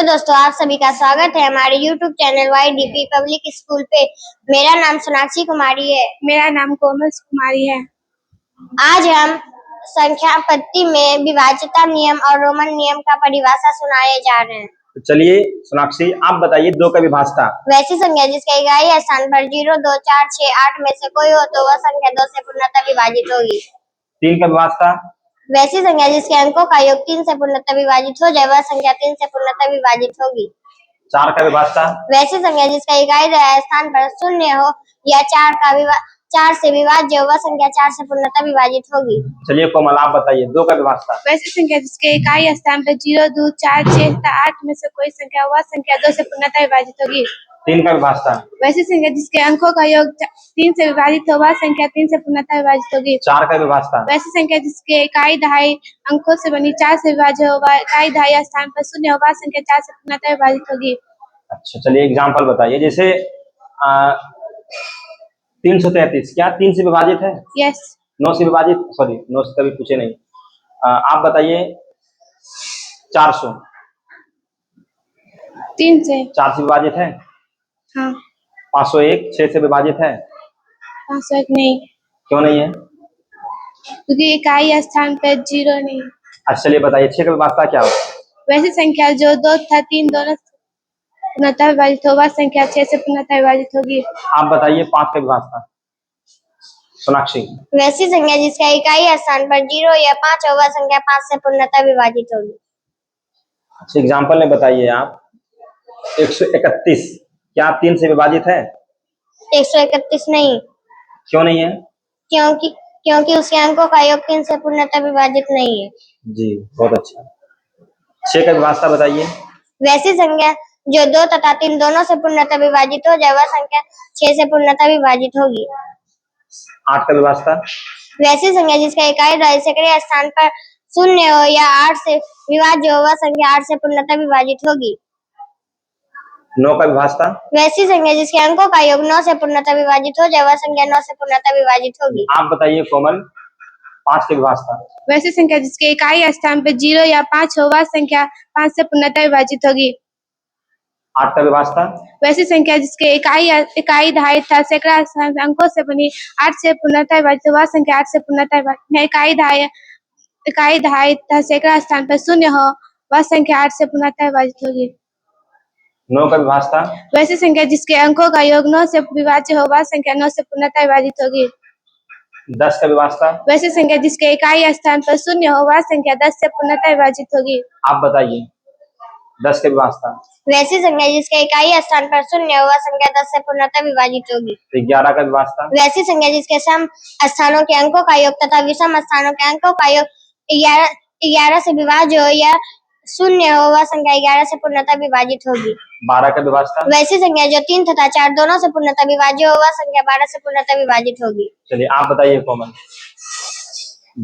Hello दोस्तों, आप सभी का स्वागत है हमारे YouTube channel YDP public school पे। मेरा नाम सोनाक्षी कुमारी है। मेरा नाम कोमल कुमारी है। आज हम संख्या पत्ती में विभाज्यता नियम और रोमन नियम का परिभाषा सुनाए जा रहे हैं। तो चलिए सोनाक्षी, आप बताइए दो का विभाज्यता। वैसी संख्या जिसका इकाई स्थान पर 0, 2, 4, 6, 8 में से कोई हो तो वह संख्या 2 से पूर्णतः विभाजित होगी। 3 का विभाज्यता। वैसी संख्या जिसके अंकों का योग 3 से पूर्णतः विभाजित हो जाए वह संख्या 3 से पूर्णतः विभाजित होगी। 4 का विभाज्यता। वैसी संख्या जिसका इकाई स्थान पर 0 हो या 4 से विभाज्य हो वह संख्या 4 से पूर्णतः विभाजित होगी। चलिए कोमल, आप बताइए 2 का विभाज्यता। वैसी संख्या जिसके इकाई स्थान पर 0, 2, 4, 6 तथा 8 में से कोई संख्या वह संख्या 2 से पूर्णतः विभाजित होगी। 3 का विभाज्यता। वैसी संख्या जिसके अंकों का योग 3 से विभाजित हो वह संख्या 3 से पूर्णतः विभाजित होगी। 4 का विभाज्यता। वैसी संख्या जिसके इकाई दहाई अंकों से बनी 4 से विभाज्य हो वह इकाई दहाई स्थान पर 0 हो वह संख्या 4 से पूर्णतः विभाजित होगी। अच्छा, चलिए एग्जाम्पल बताइए। जैसे 333 क्या 3 से विभाजित है? यस। 9 से विभाजित, सॉरी 9 से कभी पूछे नहीं। आप बताइए 400 3 से 4 से विभाजित है? हाँ। 501 6 से विभाजित है? 501 नहीं, क्यों नहीं है? क्योंकि इकाई स्थान पर 0 नहीं। अच्छा चलिए बताइए 6 का विभाज्यता क्या होगा? वैसी संख्या जो 2 तथा 3 दोनों पूर्णतः विभाजित हो वह संख्या 6 से पूर्णतः विभाजित होगी। आप बताइए 5 का विभाज्यता सोनाक्षी। वैसी संख्या जिसका इकाई स्थान पर 0 या 5 हो वह संख्या 5 से पूर्णतः विभाजित होगी। अच्छा एग्जाम्पल में बताइए आप 131 क्या 3 से विभाजित है? 131 नहीं। क्यों नहीं है? क्योंकि उसके अंकों का योग 3 से पूर्णतः विभाजित नहीं है। जी बहुत अच्छा। 6 का विभाज्यता बताइए। वैसी संख्या जो 2 तथा 3 दोनों से पूर्णतः विभाजित हो जाए वह संख्या 6 से पूर्णतः विभाजित होगी। 8 का विभाज्यता। वैसी संख्या जिसका इकाई दशमलव स्थान पर 0 हो या 8 से विभाज्य हो वह संख्या 8 से पूर्णतः विभाजित होगी। 9 का विभाज्यता। वैसी संख्या जिसके अंकों का योग 9 से पूर्णतः विभाजित हो जाए वह संख्या 9 से पूर्णतः विभाजित होगी। आप बताइए कोमल 5 की विभाज्यता। वैसी संख्या जिसके इकाई स्थान पर 0 या 5 हो वह संख्या 5 से पूर्णतः विभाजित होगी। 8 का विभाज्यता। वैसी संख्या जिसके इकाई दहाई तथा सैकड़ा अंकों से बनी 8 से पूर्णतः विभाजित हो वह संख्या 8 से पूर्णतः विभाजित। इकाई दहाई तथा सैकड़ा स्थान पर 0 हो वह संख्या 8 से पूर्णतः विभाजित होगी। 9 का विभाज्यता। वैसी संख्या जिसके अंकों का योग 9 से विभाज्य हो वह संख्या 9 से पूर्णतः विभाजित होगी। 10 का विभाज्यता। वैसी संख्या जिसके इकाई स्थान पर 0 हो वह संख्या 10 से पूर्णतः विभाजित होगी। आप बताइए 10 का विभाज्यता। वैसी संख्या जिसके इकाई स्थान पर 0 हो वह संख्या 10 से पूर्णतः विभाजित होगी। 11 का विभाज्यता। वैसी संख्या जिसके सम स्थानों के अंकों का योग तथा विषम स्थानों के अंकों का योग 11 से विभाज्य हो या 0 हो वह संख्या 11 से पूर्णतः विभाजित होगी। 12 का विभाज्यता। वैसी संख्या जो 3 तथा 4 दोनों से पूर्णतः विभाज्य हो वह संख्या 12 से पूर्णतः विभाजित होगी। चलिए आप बताइए कोमल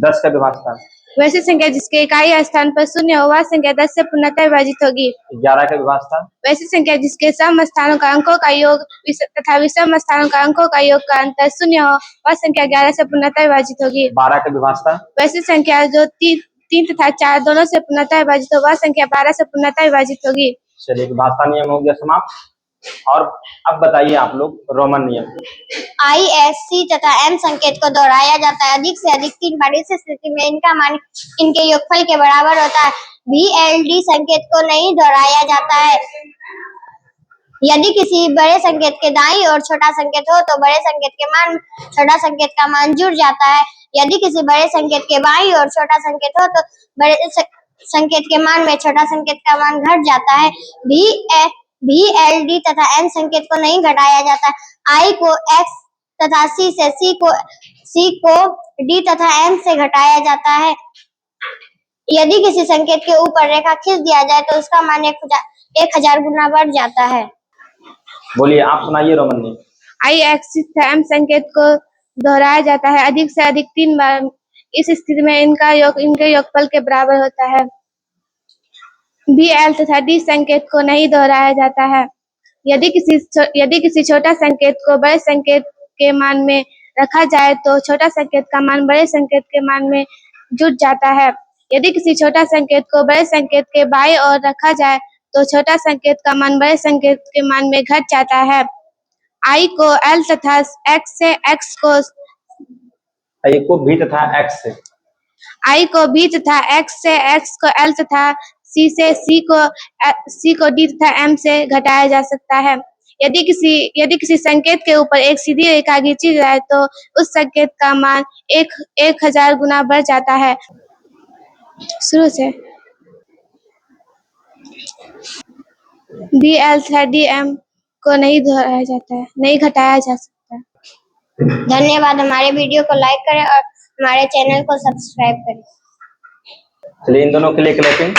10 का विभाज्यता। वैसी संख्या जिसके इकाई स्थान पर 0 हो वह संख्या 10 से पूर्णतः विभाजित होगी। 11 का विभाज्यता। वैसी संख्या जिसके सम स्थानों का अंकों का योग तथा विषम स्थानों का अंकों का योग का अंतर 0 हो वह संख्या 11 से पूर्णतः विभाजित होगी। 12 का विभाज्यता। वैसी संख्या जो 3 तथा 4 दोनों से पूर्णतः विभाजित हो वह संख्या 12 से पूर्णतः विभाजित होगी। चलिए विभाज्यता नियम हो गया समाप्त। और अब बताइए आप लोग रोमन नियम। I, S, C तथा M संकेत को दोहराया जाता है अधिक से अधिक 3 बार। इस स्थिति में इनका मान इनके योगफल के बराबर होता है। VLD संकेत को नहीं दोहराया जाता है। यदि किसी बड़े संकेत के दाईं ओर छोटा संकेत हो तो बड़े संकेत के मान छोटा संकेत का मान जुड़ जाता है। यदि किसी बड़े संकेत के बाईं ओर छोटा संकेत हो तो बड़े संकेत के मान में छोटा संकेत का मान घट जाता है। VLD तथा M संकेत को नहीं घटाया जाता। I को X तथा C से C को D तथा M से घटाया जाता है। यदि किसी संकेत के ऊपर रेखा खींच दिया जाए तो उसका मान 1000 गुना बढ़ जाता है। बोलिए आप सुनाइए रोमन नियम। I, X तथा M संकेत को दोहराया जाता है अधिक से अधिक 3 बार। इस स्थिति में इनके योगफल के बराबर होता है। VL तथा D संकेत को नहीं दोहराया जाता है। यदि किसी छोटा संकेत को बड़े संकेत के मान में रखा जाए तो छोटा संकेत का मान बड़े संकेत के मान में जुट जाता है। यदि किसी छोटा संकेत को बड़े संकेत के बाईं ओर रखा जाए तो छोटा संकेत का मान बड़े संकेत के मान में घट जाता है। I को L तथा X से X को I को B तथा X से I को B तथा X से X को L तथा C से C को D तथा M से घटाया जा सकता है। यदि किसी संकेत के ऊपर एक सीधी रेखा खींची जाए तो उस संकेत का मान 1000 गुना बढ़ जाता है। शुरू से BL तथा DM को नहीं घटाया जा सकता। धन्यवाद। हमारे वीडियो को लाइक करें और हमारे चैनल को सब्सक्राइब करें। चलिए इन दोनों के लिए क्लैपिंग।